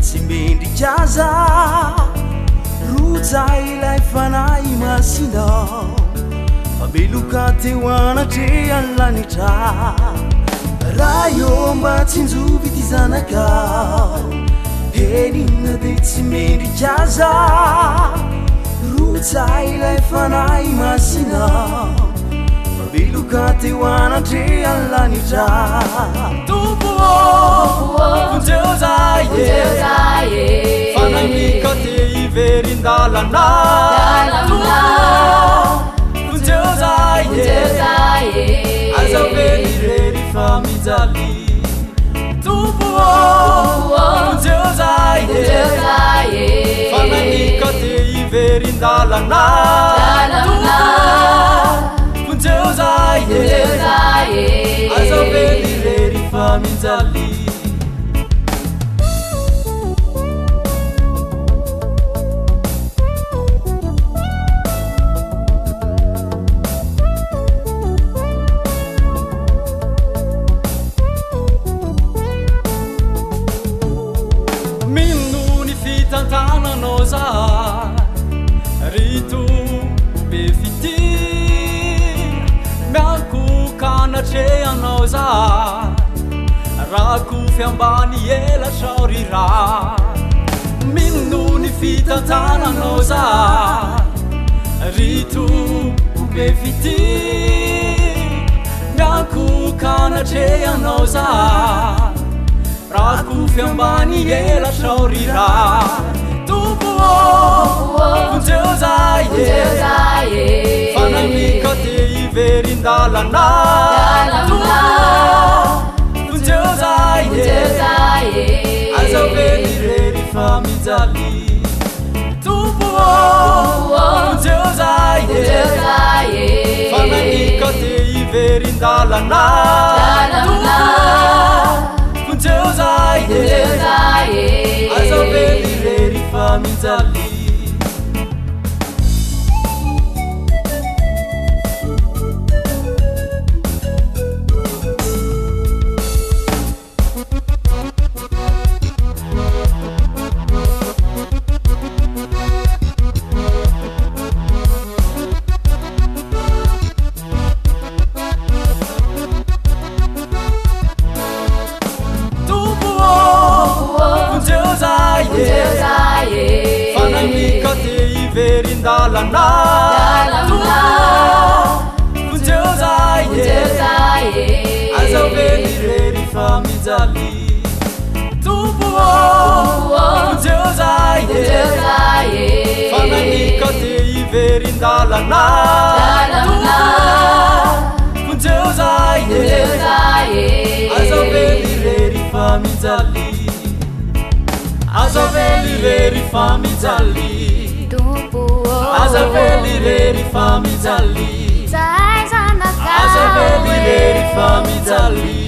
tsy mendrikaza rotsay ilay fanay masinao fameloka teo anatrehan'lanitra raha io mba tsinjovy ty zanakao henina de tsy mendrikaza rotsay ilay fanay masinao fameloka teo anatrehan'lanitra Funzeu zaye Fanamika te iverindalana Funzeu zaye Azavelireri famizali Funzeu zaye Fanamika te iverindalana Funzeu zaye Azavelireri famizali Tantananao za rito be fity mianko kanatrehanao za rako fiambany ela saorira mino ny fitantananao za rito be fity mianko kanatrehanao za rako fiambany ela saorira Funzeu zaye Fanamika te iverindalana Funzeu zaye Azavelireri famizali Funzeu zaye Fanamika te iverindalana Funzeu zaye Azavelireri famizali Fanamika te iverindalana Funzeu zaye Azavelireri famizali Funzeu zaye Fanamika te iverindalana Funzeu zaye Azavelireri famizali Azavelireri famizali Azavelireri famizali Azavelireri famizali